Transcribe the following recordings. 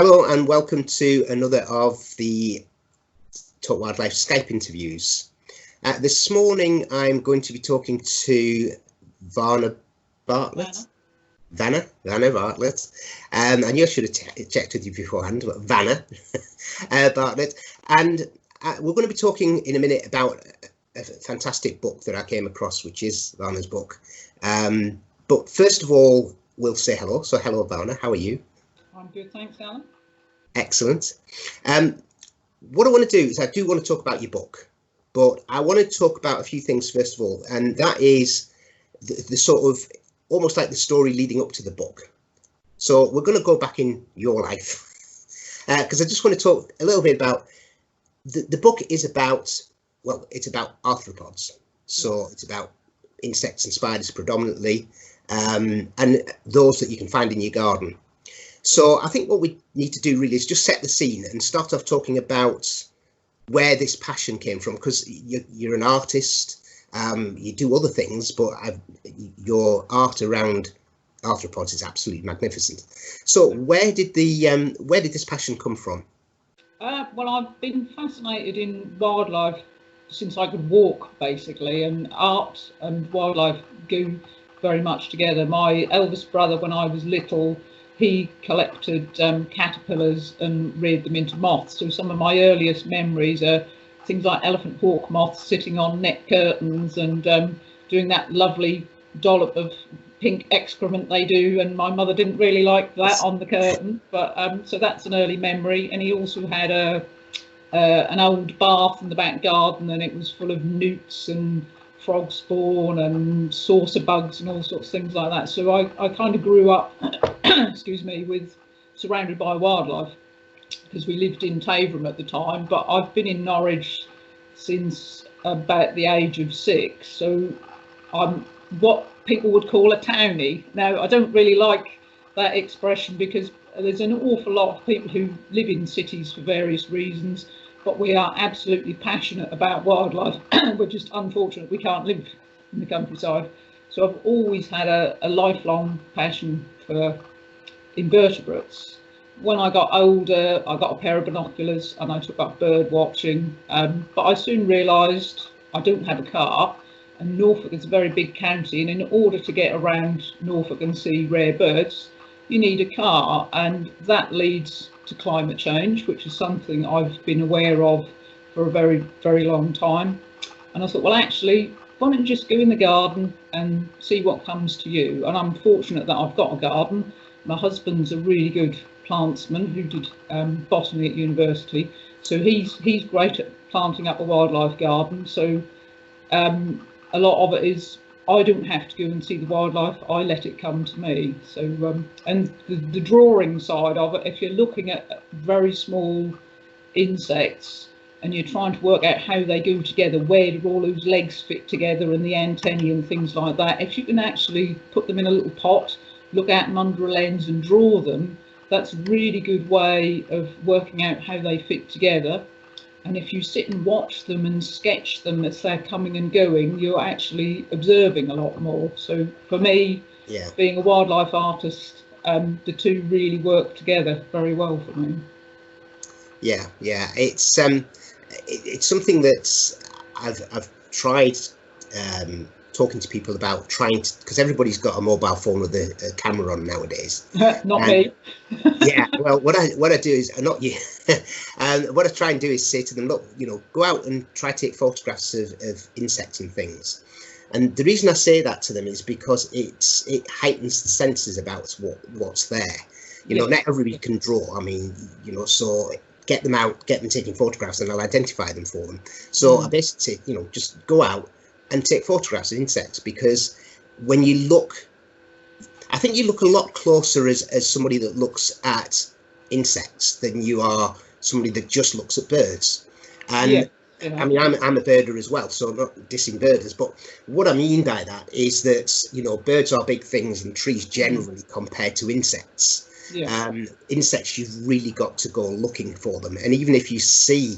Hello and welcome to another of the Talk Wildlife Skype interviews. This morning I'm going to be talking to Vanna Bartlett. Vanna Bartlett. I knew I should have checked with you beforehand, but Vanna Bartlett. And we're going to be talking in a minute about a fantastic book that I came across, which is Vanna's book. But first of all, we'll say hello. So hello, Vanna. How are you? I'm good, thanks, Alan. Excellent. What I want to do is I do want to talk about your book, but I want to talk about a few things first of all, and that is the sort of almost like the story leading up to the book. So we're going to go back in your life because I just want to talk a little bit about the book is about, well, it's about arthropods. So it's about insects and spiders predominantly, and those that you can find in your garden. So I think what we need to do really is just set the scene and start off talking about where this passion came from, because you're an artist, you do other things, but your art around arthropods is absolutely magnificent. So where did this passion come from? Well, I've been fascinated in wildlife since I could walk, basically, and art and wildlife go very much together. My eldest brother, when I was little, he collected caterpillars and reared them into moths. So some of my earliest memories are things like elephant hawk moths sitting on net curtains and doing that lovely dollop of pink excrement they do. And my mother didn't really like that on the curtain, but so that's an early memory. And he also had an old bath in the back garden, and it was full of newts and frog spawn and saucer bugs and all sorts of things like that. So I kind of grew up excuse me, surrounded by wildlife, because we lived in Taverham at the time, but I've been in Norwich since about the age of 6, so I'm what people would call a townie. Now, I don't really like that expression because there's an awful lot of people who live in cities for various reasons, but we are absolutely passionate about wildlife. We're just unfortunate we can't live in the countryside. So I've always had a lifelong passion for invertebrates. When I got older, I got a pair of binoculars and I took up bird watching, but I soon realised I don't have a car, and Norfolk is a very big county, and in order to get around Norfolk and see rare birds, you need a car, and that leads to climate change, which is something I've been aware of for a very, very long time. And I thought, well, actually, why don't you just go in the garden and see what comes to you? And I'm fortunate that I've got a garden. My husband's a really good plantsman who did botany at university, so he's great at planting up a wildlife garden. So a lot of it is I don't have to go and see the wildlife, I let it come to me. So and the drawing side of it, if you're looking at very small insects and you're trying to work out how they go together, where do all those legs fit together and the antennae and things like that, if you can actually put them in a little pot, look at them under a lens and draw them, that's a really good way of working out how they fit together. And if you sit and watch them and sketch them as they're coming and going, you're actually observing a lot more. So for me, being a wildlife artist, the two really work together very well for me. Yeah, it's something that I've tried talking to people about, trying to, because everybody's got a mobile phone with a camera on nowadays. Not me. Yeah, well, what I do is, not you, what I try and do is say to them, look, go out and try to take photographs of insects and things. And the reason I say that to them is because it heightens the senses about what's there. Not everybody can draw. I mean, so get them out, get them taking photographs, and I'll identify them for them. So I basically say, just go out and take photographs of insects, because when you look, I think you look a lot closer as somebody that looks at insects than you are somebody that just looks at birds. And I mean, I'm a birder as well, so not dissing birders, but what I mean by that is that, birds are big things and trees generally compared to insects. Insects, you've really got to go looking for them. And even if you see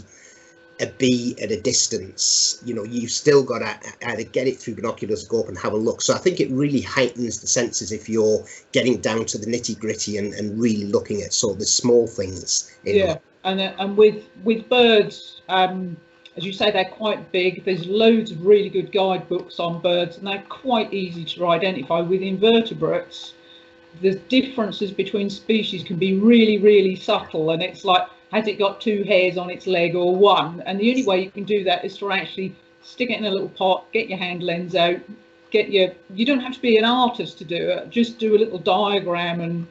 a bee at a distance, you know, you've still got to either get it through binoculars, go up and have a look. So I think it really heightens the senses if you're getting down to the nitty gritty and really looking at sort of the small things. Yeah, and with birds, as you say, they're quite big. There's loads of really good guidebooks on birds, and they're quite easy to identify. With invertebrates, the differences between species can be really, really subtle, and it's like, has it got 2 hairs on its leg or 1? And the only way you can do that is to actually stick it in a little pot, get your hand lens out, you don't have to be an artist to do it, just do a little diagram and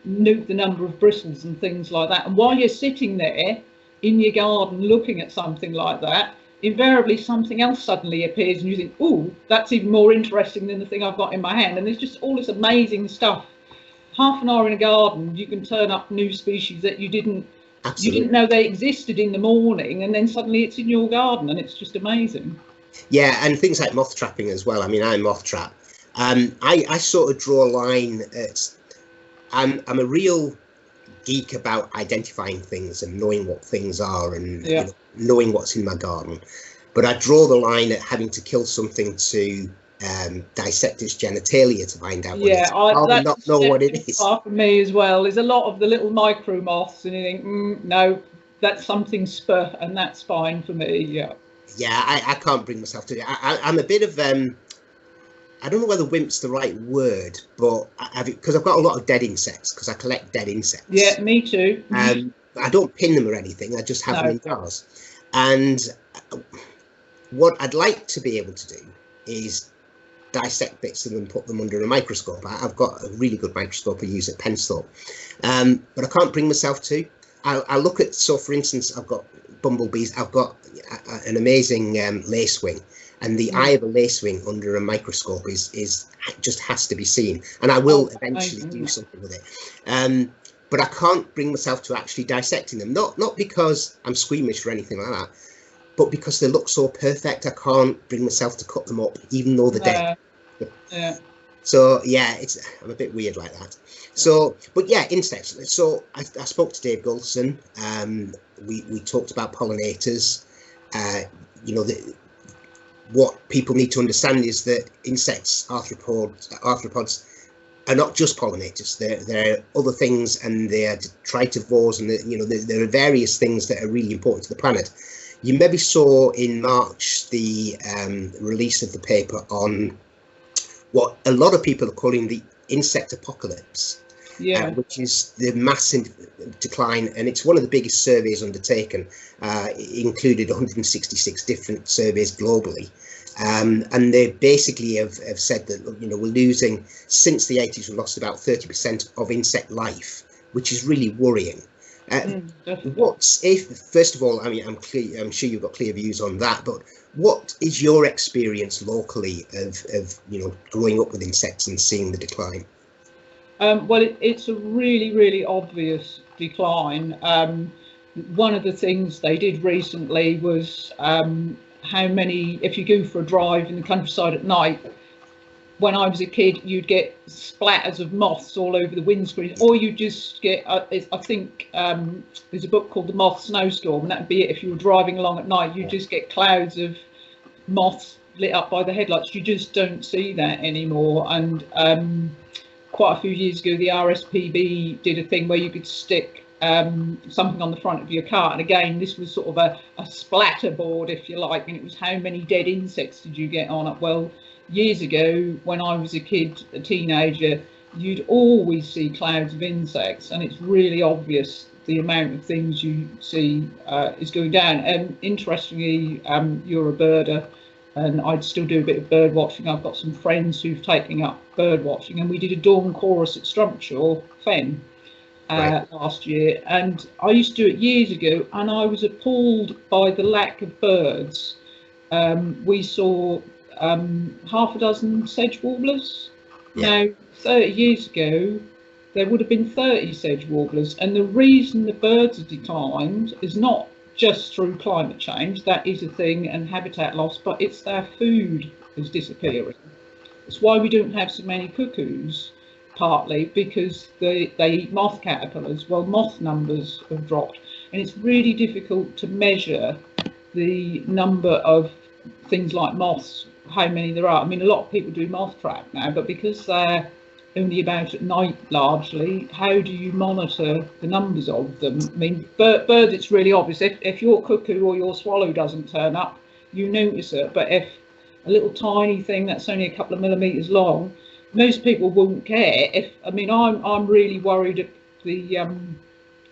note the number of bristles and things like that. And while you're sitting there in your garden looking at something like that, invariably something else suddenly appears and you think, oh, that's even more interesting than the thing I've got in my hand. And there's just all this amazing stuff. Half an hour in a garden, you can turn up new species that you didn't know they existed in the morning, and then suddenly it's in your garden, and it's just amazing. Yeah, and things like moth trapping as well. I mean, I moth trap. I sort of draw a line at, I'm a real geek about identifying things and knowing what things are, and you know, knowing what's in my garden. But I draw the line at having to kill something to dissect its genitalia to find out what it is. I not know what it is. For me as well. There's a lot of the little micro moths, and you think, no, that's something spur, and that's fine for me. Yeah. Yeah, I can't bring myself to it. I'm a bit of I don't know whether wimp's the right word, but because I've got a lot of dead insects, because I collect dead insects. Yeah, me too. I don't pin them or anything. I just have them in jars. And what I'd like to be able to do is dissect bits of them and put them under a microscope. I've got a really good microscope I use at Pensthorpe, but I can't bring myself to. I look at, so for instance, I've got bumblebees. I've got an amazing lacewing, and the eye of a lacewing under a microscope is just has to be seen, and I will eventually do something with it. But I can't bring myself to actually dissecting them, not because I'm squeamish or anything like that, but because they look so perfect. I can't bring myself to cut them up, even though they're dead. Yeah. So yeah, I'm a bit weird like that. So, but yeah, insects. So I spoke to Dave Gulson. We talked about pollinators. You know, what people need to understand is that insects, arthropods, are not just pollinators. They're other things, and they are detritivores, and you know, there are various things that are really important to the planet. You maybe saw in March the release of the paper on what a lot of people are calling the insect apocalypse, which is the massive decline, and it's one of the biggest surveys undertaken. It included 166 different surveys globally, and they basically have said that, you know, we're losing, since the 80s, we've lost about 30% of insect life, which is really worrying. First of all, I mean, I'm sure you've got clear views on that, but what is your experience locally of you know, growing up with insects and seeing the decline? Well, it's a really, really obvious decline. One of the things they did recently was how many, if you go for a drive in the countryside at night, when I was a kid, you'd get splatters of moths all over the windscreen, or you just get, I think there's a book called The Moth Snowstorm, and that'd be it. If you were driving along at night, you just get clouds of moths lit up by the headlights. You just don't see that anymore. And quite a few years ago, the RSPB did a thing where you could stick something on the front of your car, and again, this was sort of a splatter board, if you like, and it was how many dead insects did you get on it. Well, years ago, when I was a kid, a teenager, you'd always see clouds of insects, and it's really obvious the amount of things you see is going down. And interestingly, you're a birder, and I'd still do a bit of bird watching. I've got some friends who've taken up bird watching, and we did a dawn chorus at Strumpshaw Fen last year, and I used to do it years ago, and I was appalled by the lack of birds. We saw half a dozen sedge warblers. Now, 30 years ago, there would have been 30 sedge warblers, and the reason the birds have declined is not just through climate change, that is a thing, and habitat loss, but it's their food is disappearing. It's why we don't have so many cuckoos, partly because they eat moth caterpillars. Well, moth numbers have dropped, and it's really difficult to measure the number of things like moths, how many there are. I mean, a lot of people do moth trap now, but because they're only about at night largely, how do you monitor the numbers of them? I mean, birds, it's really obvious. If your cuckoo or your swallow doesn't turn up, you notice it. But if a little tiny thing that's only a couple of millimeters long, most people won't care. I mean, I'm really worried at the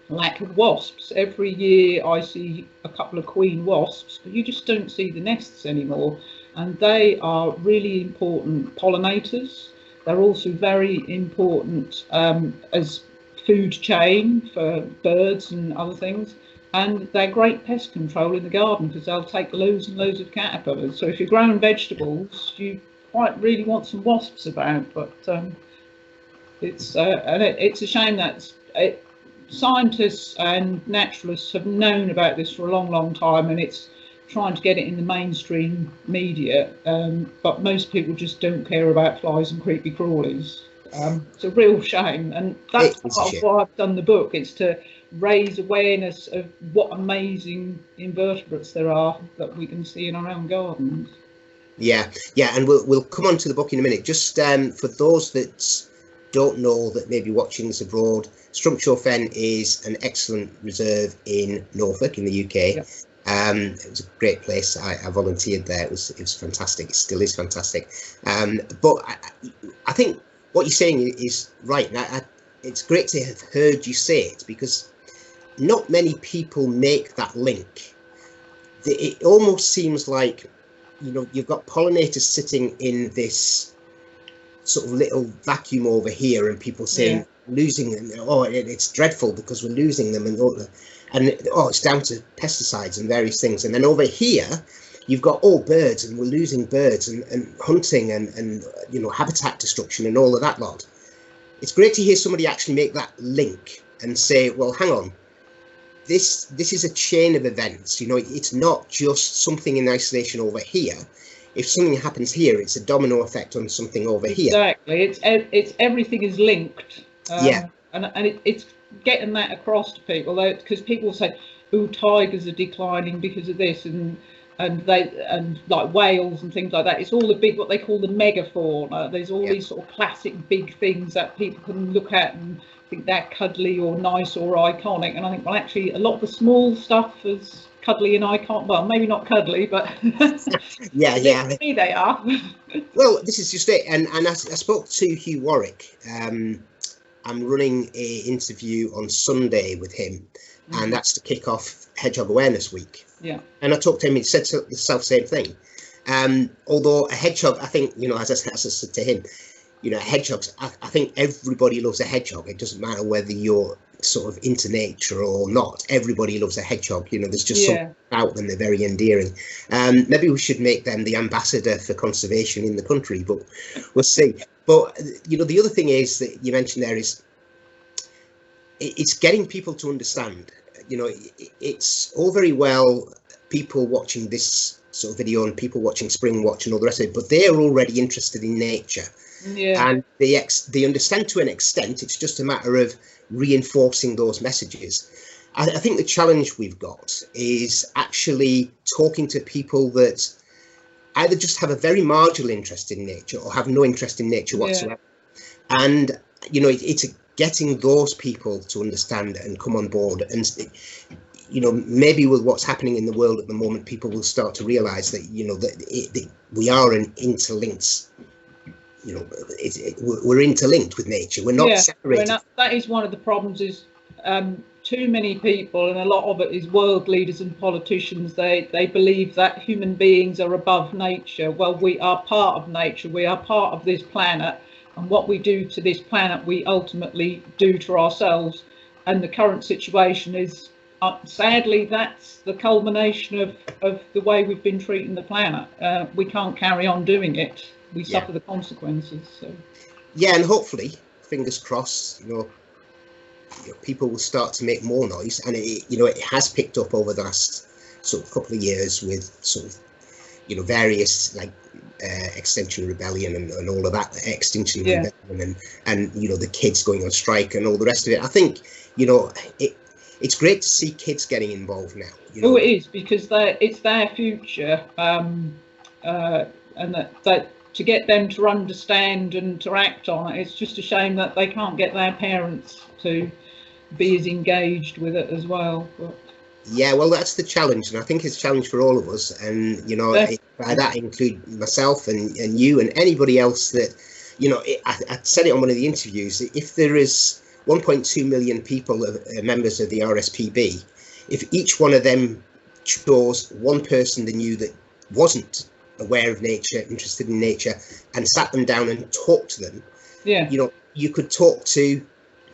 lack of wasps. Every year I see a couple of queen wasps, but you just don't see the nests anymore. And they are really important pollinators. They're also very important as food chain for birds and other things. And they're great pest control in the garden because they'll take loads and loads of caterpillars. So if you're growing vegetables, you quite really want some wasps about. But it's a shame that scientists and naturalists have known about this for a long, long time, and it's trying to get it in the mainstream media, but most people just don't care about flies and creepy crawlies. It's a real shame, and that's part of why I've done the book. It's to raise awareness of what amazing invertebrates there are that we can see in our own gardens. Yeah, and we'll come on to the book in a minute. Just for those that don't know, that may be watching this abroad, Strumpshaw Fen is an excellent reserve in Norfolk in the UK. Yep. It was a great place. I volunteered there. It was fantastic. It still is fantastic. But I think what you're saying is right. And it's great to have heard you say it, because not many people make that link. It almost seems like, you know, you've got pollinators sitting in this sort of little vacuum over here, and people saying losing them. Oh, it's dreadful because we're losing them, and it's down to pesticides and various things. And then over here, you've got all birds, and we're losing birds, and hunting, and you know, habitat destruction and all of that lot. It's great to hear somebody actually make that link and say, well, hang on, this is a chain of events. You know, it's not just something in isolation over here. If something happens here, it's a domino effect on something over here. Exactly. It's everything is linked. And it's getting that across to people, because people say, oh, tigers are declining because of this, and like whales and things like that. It's all the big, what they call the megafauna. There's all these sort of classic big things that people can look at and think they're cuddly or nice or iconic. And I think, well, actually, a lot of the small stuff is cuddly and iconic. Well, maybe not cuddly, but yeah, to me they are. Well, this is just it. And I spoke to Hugh Warwick. I'm running an interview on Sunday with him, and that's to kick off Hedgehog Awareness Week. Yeah. And I talked to him, he said the self-same thing. Although a hedgehog, I think, you know, as I said to him, you know, hedgehogs, I think everybody loves a hedgehog. It doesn't matter whether you're sort of into nature or not. Everybody loves a hedgehog. You know, there's just something about them. They're very endearing. Maybe we should make them the ambassador for conservation in the country, but we'll see. But, you know, the other thing is that you mentioned there is it's getting people to understand. You know, it's all very well people watching this sort of video and people watching Spring Watch and all the rest of it, but they're already interested in nature. Yeah. And they understand to an extent. It's just a matter of reinforcing those messages. I think the challenge we've got is actually talking to people that either just have a very marginal interest in nature or have no interest in nature whatsoever. And, you know, it's getting those people to understand and come on board. And, you know, maybe with what's happening in the world at the moment, people will start to realize that, you know, that we are an interlinked. You know, we're interlinked with nature. We're not separated. That is one of the problems. Is too many people, and a lot of it is world leaders and politicians. They believe that human beings are above nature. Well, we are part of nature. We are part of this planet, and what we do to this planet, we ultimately do to ourselves. And the current situation is, sadly, that's the culmination of the way we've been treating the planet. We can't carry on doing it. We suffer the consequences. So. Yeah, and hopefully, fingers crossed, you know, people will start to make more noise, and it has picked up over the last sort of couple of years with sort of, you know, various like Extinction Rebellion and all of that, Extinction Rebellion and you know, the kids going on strike and all the rest of it. I think, you know, it's great to see kids getting involved now. Oh, it is, because it's their future, and that to get them to understand and to act on it, it's just a shame that they can't get their parents to be as engaged with it as well. But yeah, well, that's the challenge, and I think it's a challenge for all of us. And by that I include myself and you and anybody else that, I said it on one of the interviews. If there is 1.2 million people members of the RSPB, if each one of them chose one person they knew that wasn't aware of nature, interested in nature, and sat them down and talked to them, you could talk to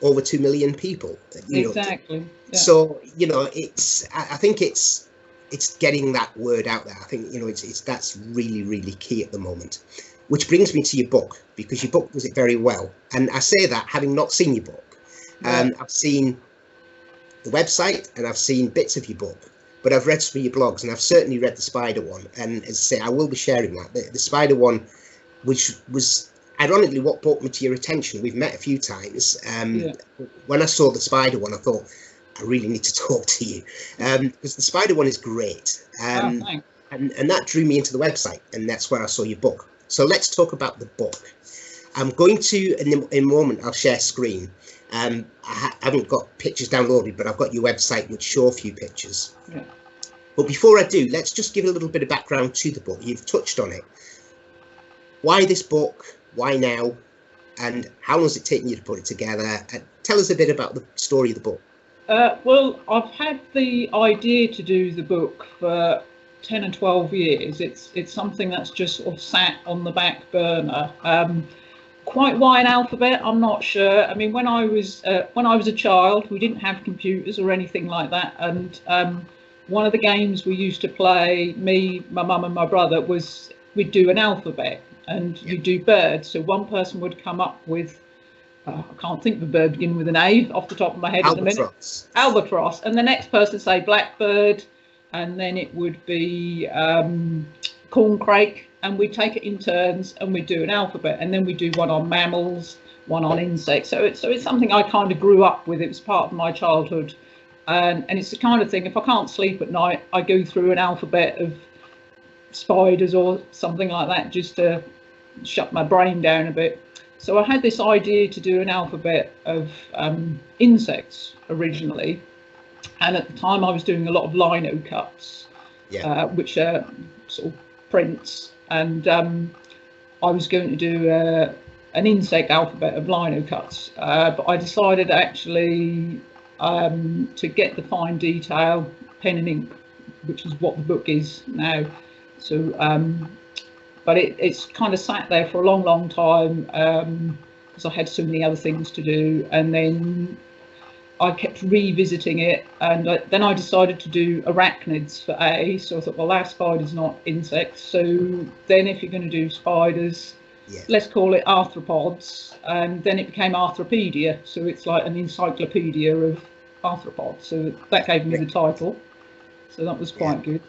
over 2 million people. Exactly. Yeah. So I think it's getting that word out there. I think that's really key at the moment. Which brings me to your book, because your book does it very well. And I say that having not seen your book. I've seen the website and I've seen bits of your book, but I've read some of your blogs, and I've certainly read the spider one. And as I say, I will be sharing that. The spider one, which was ironically what brought me to your attention. We've met a few times. When I saw the spider one, I thought, I really need to talk to you, because the spider one is great. And that drew me into the website, and that's where I saw your book. So let's talk about the book. I'm going to, in a moment, I'll share screen. I haven't got pictures downloaded, but I've got your website which show a few pictures. Yeah. But before I do, let's just give a little bit of background to the book. You've touched on it. Why this book? Why now? And how long has it taken you to put it together? And tell us a bit about the story of the book. Well, I've had the idea to do the book for 10 and 12 years. It's something that's just sort of sat on the back burner. Quite why an alphabet, I'm not sure. I mean, when I was a child, we didn't have computers or anything like that, and one of the games we used to play, me, my mum and my brother, was we'd do an alphabet, and you'd do birds. So one person would come up with, I can't think of a bird beginning with an A off the top of my head at the minute. Albatross. And the next person say blackbird, and then it would be corncrake, and we'd take it in turns and we'd do an alphabet, and then we do one on mammals, one on insects. So it's something I kind of grew up with. It was part of my childhood, and it's the kind of thing, if I can't sleep at night, I go through an alphabet of spiders or something like that, just to shut my brain down a bit. So I had this idea to do an alphabet of insects originally, and at the time I was doing a lot of lino cuts, which are sort of prints, and I was going to do an insect alphabet of lino cuts, but I decided actually to get the fine detail, pen and ink, which is what the book is now. So but it's kind of sat there for a long time, because I had so many other things to do, and then I kept revisiting it, and then I decided to do arachnids for A. So I thought, well, our spiders, not insects. So then if you're going to do spiders, let's call it arthropods. And then it became Arthropedia. So it's like an encyclopedia of arthropods. So that gave me the title. So that was quite good.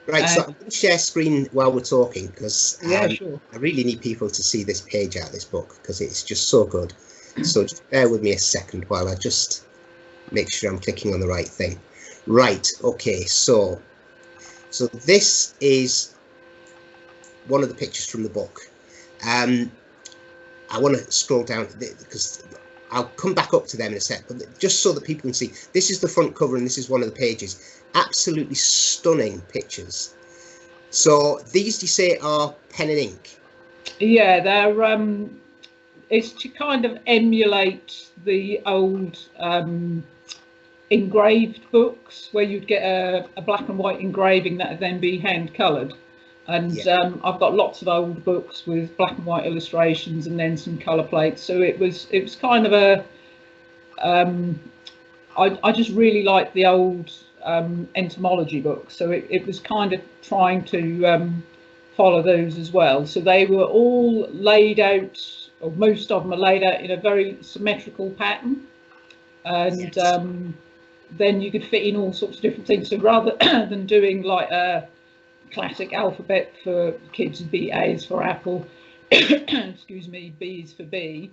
Right, so I'm going to share screen while we're talking, because sure. I really need people to see this page out of this book, because it's just so good. So just bear with me a second while I just make sure I'm clicking on the right thing. Right, okay, so this is one of the pictures from the book. I want to scroll down because I'll come back up to them in a sec, but just so that people can see, this is the front cover and this is one of the pages. Absolutely stunning pictures. So these, you say, are pen and ink? Yeah, they're it's to kind of emulate the old engraved books where you'd get a black and white engraving that would then be hand coloured. And I've got lots of old books with black and white illustrations and then some colour plates. So it was kind of a I just really liked the old entomology books, so it was kind of trying to follow those as well. So they were all laid out, or most of them are laid out in a very symmetrical pattern, and then you could fit in all sorts of different things. So rather than doing like a classic alphabet for kids, B, A is for apple, excuse me, B is for bee,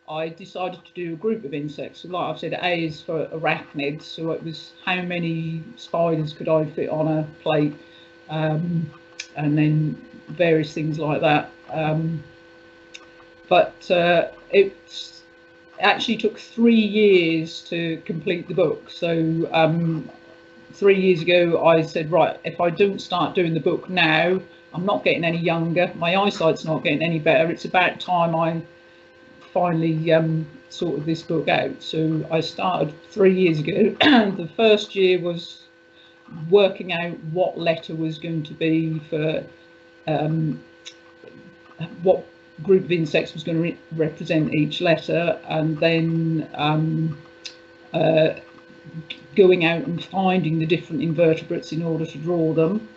I decided to do a group of insects. So like I've said, A is for arachnids, so it was how many spiders could I fit on a plate, and then various things like that. But it actually took 3 years to complete the book. So 3 years ago, I said, right, if I don't start doing the book now, I'm not getting any younger. My eyesight's not getting any better. It's about time I finally sorted this book out. So I started 3 years ago. The first year was working out what letter was going to be for what group of insects was going to represent each letter, and then going out and finding the different invertebrates in order to draw them.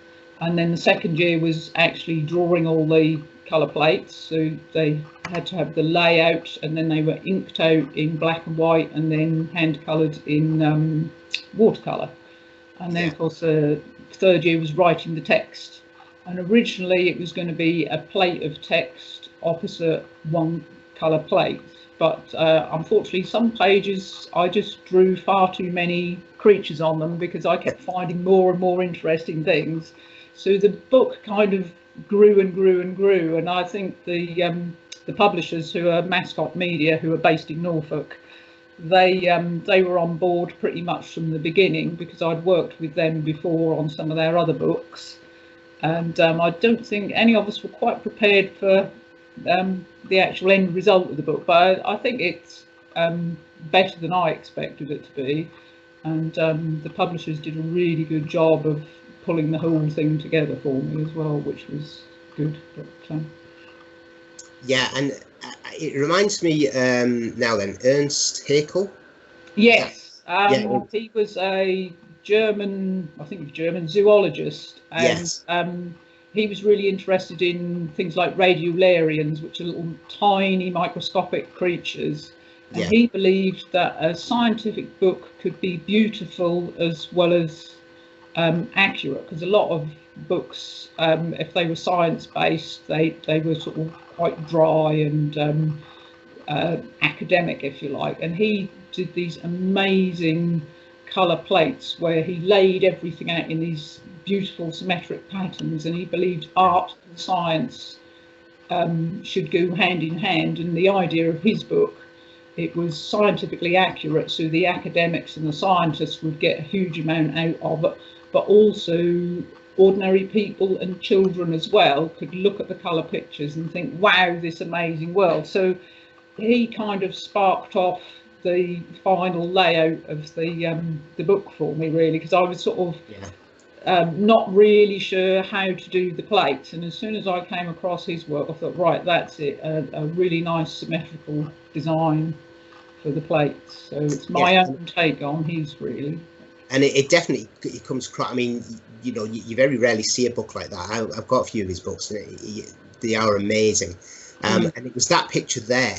And then the second year was actually drawing all the colour plates, so they had to have the layout, and then they were inked out in black and white and then hand coloured in watercolour. And then of course the third year was writing the text, and originally it was going to be a plate of text opposite one colour plate, but unfortunately some pages I just drew far too many creatures on them because I kept finding more and more interesting things. So the book kind of grew and grew and grew, and I think the publishers, who are Mascot Media, who are based in Norfolk, they were on board pretty much from the beginning, because I'd worked with them before on some of their other books, and I don't think any of us were quite prepared for the actual end result of the book, but I think it's better than I expected it to be, and the publishers did a really good job of pulling the whole thing together for me as well, which was good. But, yeah, and it reminds me now then, Ernst Haeckel. yes, yeah. He was a German, I think German zoologist, and yes. He was really interested in things like radiolarians, which are little tiny microscopic creatures. And he believed that a scientific book could be beautiful as well as accurate, because a lot of books, if they were science-based, they were sort of quite dry and academic, if you like. And he did these amazing colour plates where he laid everything out in these beautiful symmetric patterns, and he believed art and science should go hand in hand. And the idea of his book, it was scientifically accurate, so the academics and the scientists would get a huge amount out of it, but also ordinary people and children as well could look at the colour pictures and think, wow, this amazing world. So he kind of sparked off the final layout of the book for me, really, because I was sort of not really sure how to do the plates, and as soon as I came across his work, I thought, right, that's it, a really nice symmetrical design for the plates. So it's my own take on his, really. And it definitely, it comes across. I mean, you know, you very rarely see a book like that. I've got a few of his books, and they are amazing. And it was that picture there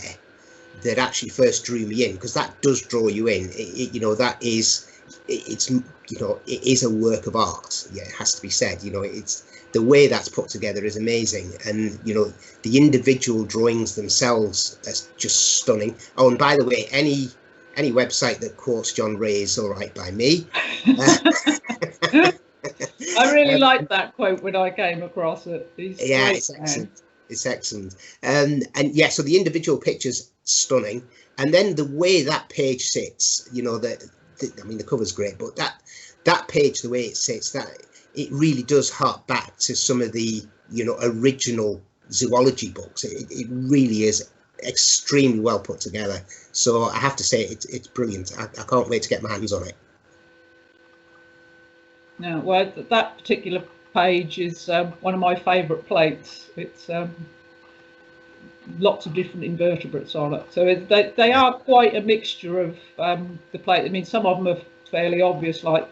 that actually first drew me in, because that does draw you in. You know, that is, it's, you know, it is a work of art. Yeah, it has to be said. You know, it's the way that's put together is amazing, and you know, the individual drawings themselves are just stunning. Oh, and by the way, any website that quotes John Ray is all right by me. I really liked that quote when I came across it. Yeah, it's excellent. It's excellent. And yeah, so the individual picture's stunning, and then the way that page sits, you know, I mean, the cover's great, but that page, the way it sits, that it really does hark back to some of the, you know, original zoology books. It really is extremely well put together. So I have to say it's brilliant. I can't wait to get my hands on it. No, well, that particular page is one of my favourite plates. It's lots of different invertebrates on it, so they are quite a mixture of the plate. I mean, some of them are fairly obvious, like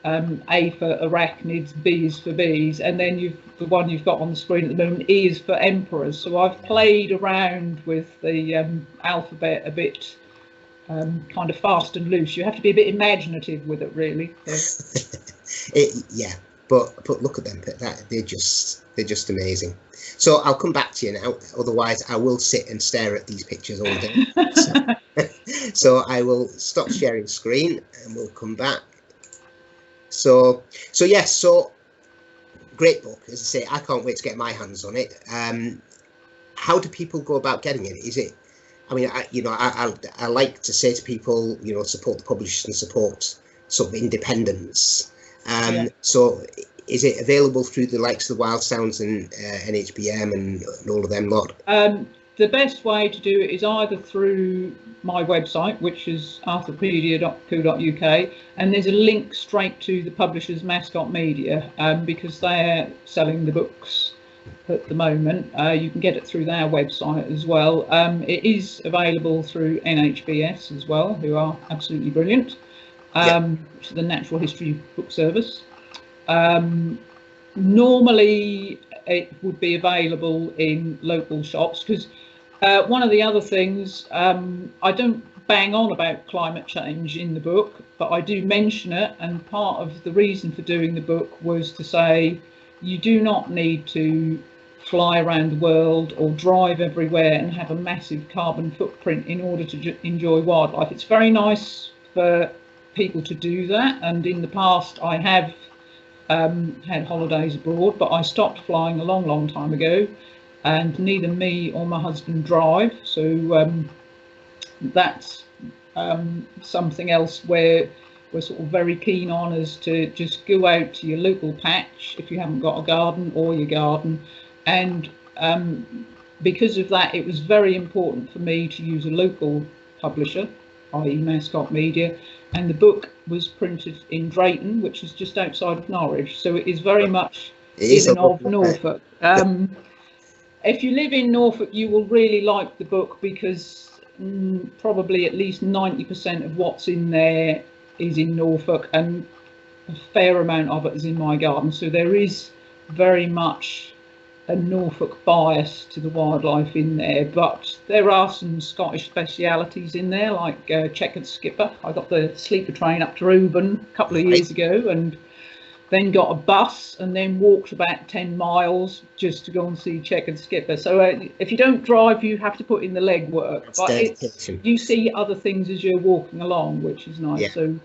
A for arachnids, B is for bees, and then the one you've got on the screen at the moment, E is for emperors. So I've played around with the alphabet a bit, kind of fast and loose. You have to be a bit imaginative with it, really. Yeah, but look at them, they're just amazing. So I'll come back to you now, otherwise I will sit and stare at these pictures all day. So I will stop sharing screen and we'll come back. So yes, so great book, as I say. I can't wait to get my hands on it. How do people go about getting it? Is it, I mean, I like to say to people, support the publishers and support sort of independence. So is it available through the likes of the Wild Sounds and NHBM and all of them lot? The best way to do it is either through my website, which is arthropedia.co.uk, and there's a link straight to the publisher's Mascot Media, because they're selling the books at the moment. You can get it through their website as well. It is available through NHBS as well, who are absolutely brilliant, which is the Natural History Book Service. Normally it would be available in local shops, because one of the other things, I don't bang on about climate change in the book, but I do mention it, and part of the reason for doing the book was to say you do not need to fly around the world or drive everywhere and have a massive carbon footprint in order to enjoy wildlife. It's very nice for people to do that, and in the past I have had holidays abroad, but I stopped flying a long time ago, and neither me or my husband drive, so that's something else where we're sort of very keen on, is to just go out to your local patch if you haven't got a garden, or your garden. And because of that, it was very important for me to use a local publisher, i.e. Mascot Media, and the book was printed in Drayton, which is just outside of Norwich, so it is very much in of Norfolk. If you live in Norfolk, you will really like the book, because probably at least 90% of what's in there is in Norfolk, and a fair amount of it is in my garden, so there is very much a Norfolk bias to the wildlife in there, but there are some Scottish specialities in there, like checkered skipper. I got the sleeper train up to Reuben a couple of years ago, and then got a bus and then walked about 10 miles just to go and see checkered skipper. So if you don't drive, you have to put in the legwork, but you see other things as you're walking along, which is nice. So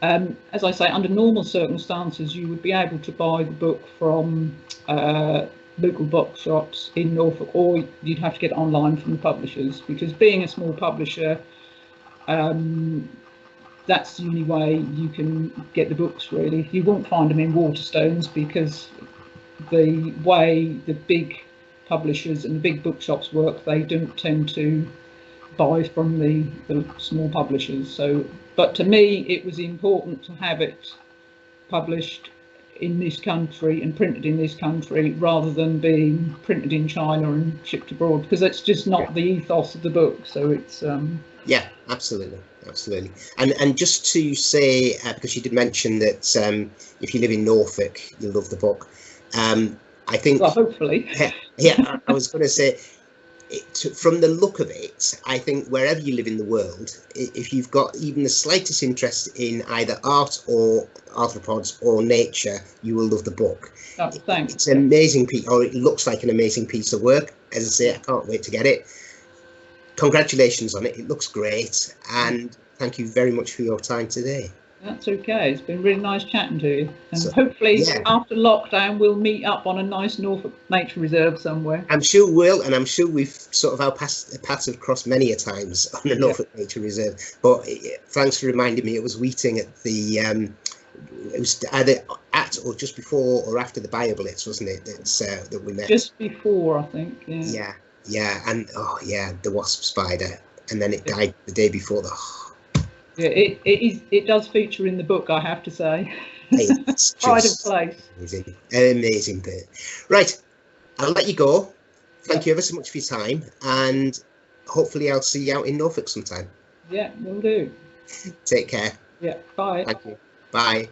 as I say, under normal circumstances, you would be able to buy the book from local bookshops in Norfolk, or you'd have to get it online from the publishers, because being a small publisher, that's the only way you can get the books, really. You won't find them in Waterstones, because the way the big publishers and the big bookshops work, they don't tend to buy from the small publishers. So, but to me, it was important to have it published in this country and printed in this country, rather than being printed in China and shipped abroad, because that's just not the ethos of the book. So it's yeah, absolutely. And just to say, because you did mention that if you live in Norfolk, you'll love the book. I think, well, hopefully. Yeah, I was going to say, from the look of it, I think wherever you live in the world, if you've got even the slightest interest in either art or arthropods or nature, you will love the book. Oh, thanks. It's an amazing piece, or it looks like an amazing piece of work. As I say, I can't wait to get it. Congratulations on it. It looks great, and thank you very much for your time today. That's okay. It's been really nice chatting to you, and so, hopefully after lockdown we'll meet up on a nice Norfolk nature reserve somewhere. I'm sure we'll, and I'm sure we've sort of our paths have crossed many a times on the Norfolk Nature Reserve. But thanks for reminding me. It was Weeting at the it was either at or just before or after the BioBlitz, wasn't it? That we met. Just before, I think. Yeah, and the wasp spider, and then it died the day before. Yeah, it does feature in the book, I have to say. It's pride of place. Amazing bit. Right, I'll let you go. Thank you ever so much for your time, and hopefully I'll see you out in Norfolk sometime. Yeah, will do. Take care. Yeah, bye. Thank you. Bye.